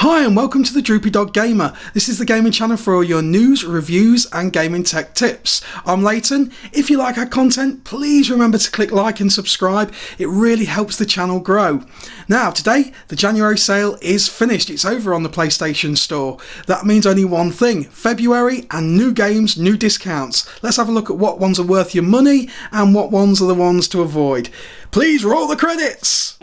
Hi and welcome to the Droopy Gamer. This is the gaming channel for all your news, reviews and gaming tech tips. I'm Leighton. If you like our content, please remember to click like and subscribe. It really helps the channel grow. Now today, the January sale is finished. It's over on the PlayStation Store. That means only one thing, February and new games, new discounts. Let's have a look at what ones are worth your money and what ones are the ones to avoid. Please roll the credits!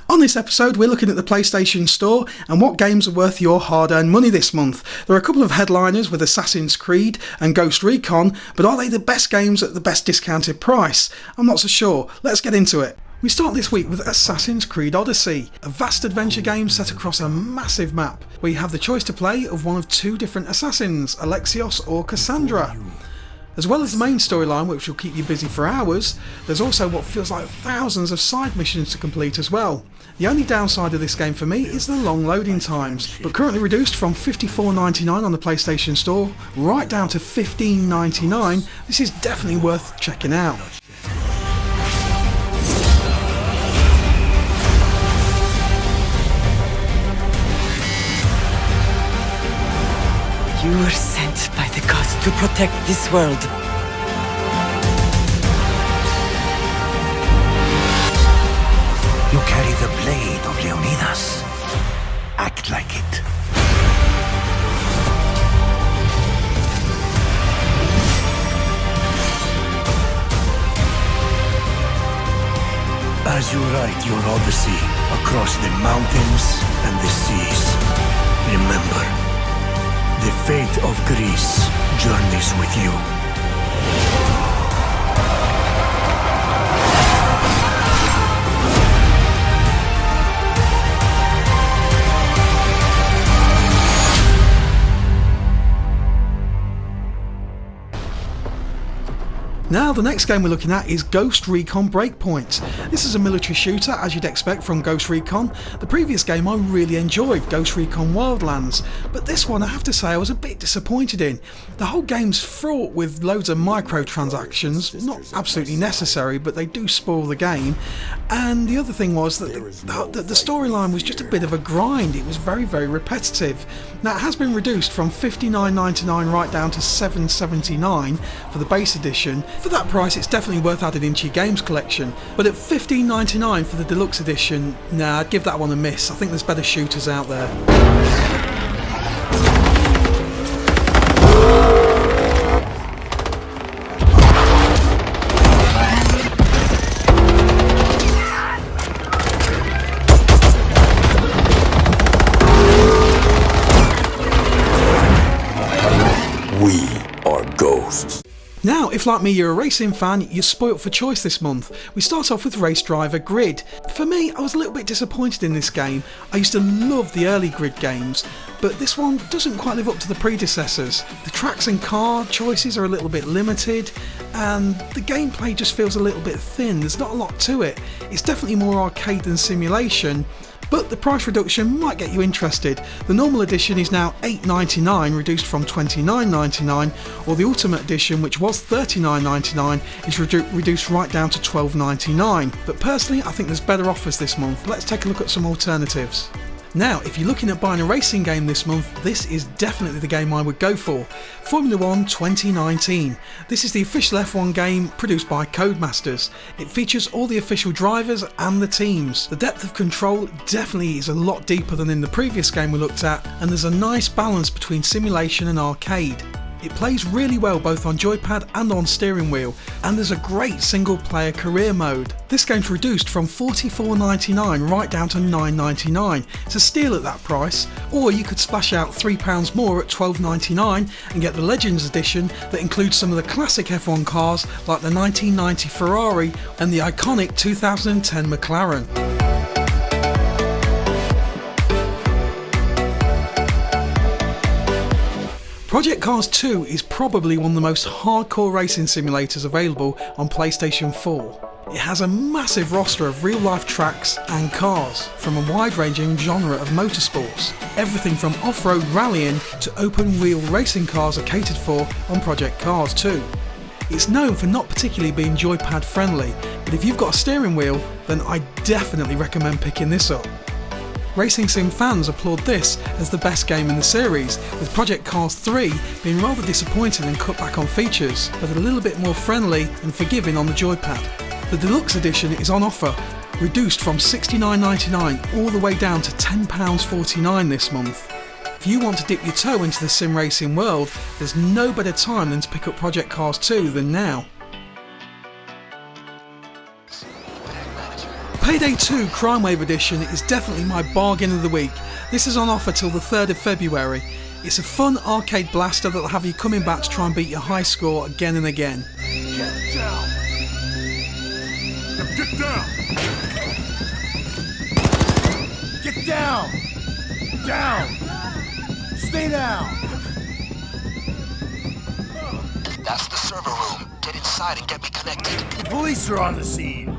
On this episode, we're looking at the PlayStation Store and what games are worth your hard-earned money this month. There are a couple of headliners with Assassin's Creed and Ghost Recon, but are they the best games at the best discounted price? I'm not so sure. Let's get into it. We start this week with Assassin's Creed Odyssey, a vast adventure game set across a massive map, where you have the choice to play of one of two different assassins, Alexios or Cassandra. As well as the main storyline, which will keep you busy for hours, there's also what feels like thousands of side missions to complete as well. The only downside of this game for me is the long loading times, but currently reduced from $54.99 on the PlayStation Store right down to $15.99, this is definitely worth checking out. You were sent by the gods to protect this world. You carry the blade of Leonidas. Act like it. As you write your Odyssey across the mountains and the seas, remember, the fate of Greece journeys with you. Now the next game we're looking at is Ghost Recon Breakpoint. This is a military shooter, as you'd expect from Ghost Recon. The previous game I really enjoyed, Ghost Recon Wildlands, but this one I have to say I was a bit disappointed in. The whole game's fraught with loads of microtransactions, not absolutely necessary, but they do spoil the game. And the other thing was that the storyline was just a bit of a grind. It was very, very repetitive. Now it has been reduced from $59.99 right down to $7.79 for the base edition. For that price, it's definitely worth adding into your games collection, but at $15.99 for the deluxe edition, nah, I'd give that one a miss. I think there's better shooters out there. We are ghosts. Now, if like me you're a racing fan, you're spoilt for choice this month. We start off with Race Driver Grid. For me, I was a little bit disappointed in this game. I used to love the early Grid games, but this one doesn't quite live up to the predecessors. The tracks and car choices are a little bit limited, and the gameplay just feels a little bit thin. There's not a lot to it. It's definitely more arcade than simulation, but the price reduction might get you interested. The normal edition is now $8.99, reduced from $29.99, or the Ultimate Edition, which was $39.99, is reduced right down to $12.99. But personally, I think there's better offers this month. Let's take a look at some alternatives. Now, if you're looking at buying a racing game this month, this is definitely the game I would go for. Formula 1 2019. This is the official F1 game produced by Codemasters. It features all the official drivers and the teams. The depth of control definitely is a lot deeper than in the previous game we looked at, and there's a nice balance between simulation and arcade. It plays really well both on joypad and on steering wheel, and there's a great single player career mode. This game's reduced from $44.99 right down to $9.99. It's a steal at that price, or you could splash out £3 more at $12.99 and get the Legends Edition that includes some of the classic F1 cars like the 1990 Ferrari and the iconic 2010 McLaren. Project Cars 2 is probably one of the most hardcore racing simulators available on PlayStation 4. It has a massive roster of real-life tracks and cars from a wide-ranging genre of motorsports. Everything from off-road rallying to open-wheel racing cars are catered for on Project Cars 2. It's known for not particularly being joypad friendly, but if you've got a steering wheel, then I definitely recommend picking this up. Racing sim fans applaud this as the best game in the series, with Project Cars 3 being rather disappointing and cut back on features, but a little bit more friendly and forgiving on the joypad. The deluxe edition is on offer, reduced from $69.99 all the way down to £10.49 this month. If you want to dip your toe into the sim racing world, there's no better time than to pick up Project Cars 2 than now. Payday II Crime Wave Edition is definitely my bargain of the week. This is on offer till the 3rd of February. It's a fun arcade blaster that'll have you coming back to try and beat your high score again and again. Get down! Now get down! Get down! Down! Stay down! That's the server room. Get inside and get me connected. The police are on the scene!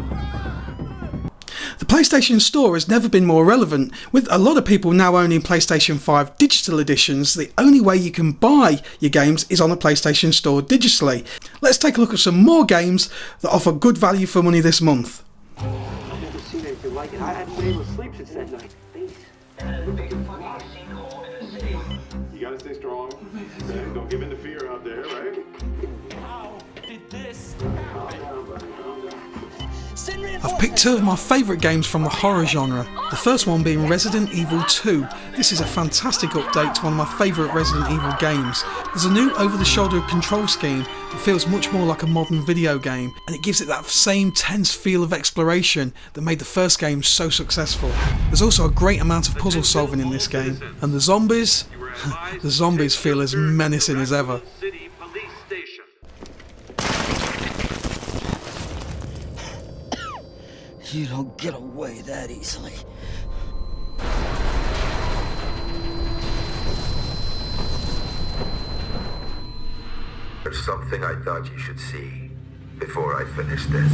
The PlayStation Store has never been more relevant. With a lot of people now owning PlayStation 5 digital editions, the only way you can buy your games is on the PlayStation Store digitally. Let's take a look at some more games that offer good value for money this month. I've never seen anything like it. I haven't been able to sleep since that night. You gotta stay strong. Okay? Don't give in to fear out there, right? How did this I've picked two of my favourite games from the horror genre, the first one being Resident Evil 2. This is a fantastic update to one of my favourite Resident Evil games. There's a new over-the-shoulder control scheme that feels much more like a modern video game, and it gives it that same tense feel of exploration that made the first game so successful. There's also a great amount of puzzle solving in this game, and the zombies feel as menacing as ever. You don't get away that easily. There's something I thought you should see before I finish this.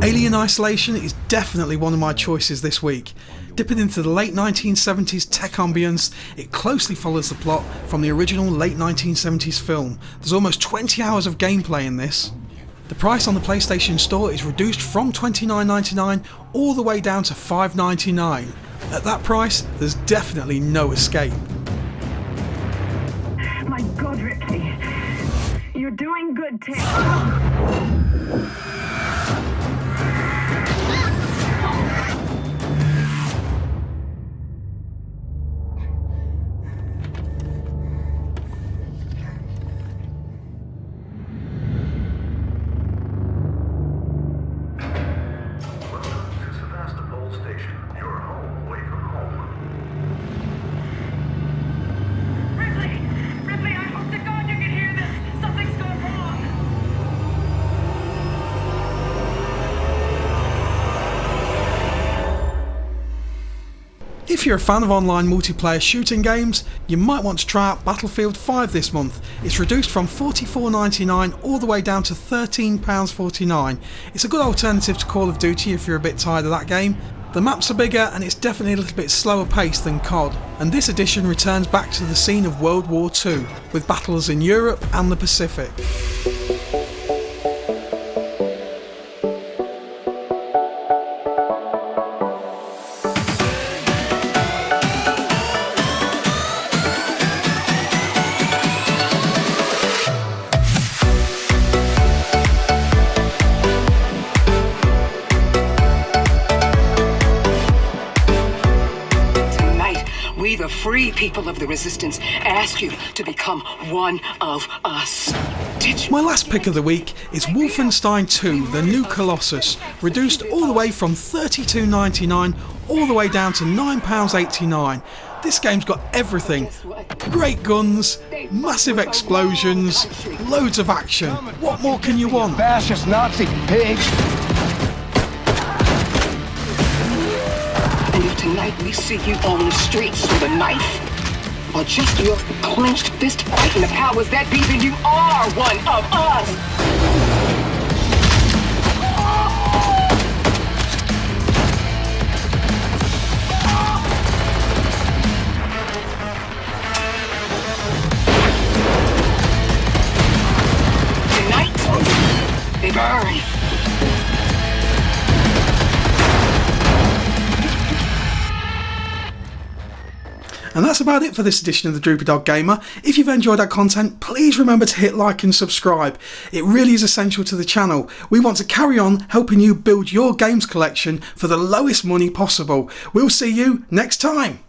Alien Isolation is definitely one of my choices this week. Dipping into the late 1970s tech ambience, it closely follows the plot from the original late 1970s film. There's almost 20 hours of gameplay in this. The price on the PlayStation Store is reduced from $29.99 all the way down to $5.99. At that price, there's definitely no escape. My God, Ripley. You're doing good, Tim. If you're a fan of online multiplayer shooting games, you might want to try out Battlefield 5 this month. It's reduced from $44.99 all the way down to £13.49. It's a good alternative to Call of Duty if you're a bit tired of that game. The maps are bigger and it's definitely a little bit slower paced than COD, and this edition returns back to the scene of World War II, with battles in Europe and the Pacific. We, the free people of the Resistance, ask you to become one of us. My last pick of the week is Wolfenstein II, the new Colossus, reduced all the way from $32.99 all the way down to £9.89. This game's got everything. Great guns, massive explosions, loads of action. What more can you want? Fascist Nazi pig! And if tonight we see you on the streets with a knife, or just your clenched fist fighting the powers that be, then you are one of us! burn. And that's about it for this edition of the Droopy Dog Gamer. If you've enjoyed our content, please remember to hit like and subscribe. It really is essential to the channel. We want to carry on helping you build your games collection for the lowest money possible. We'll see you next time.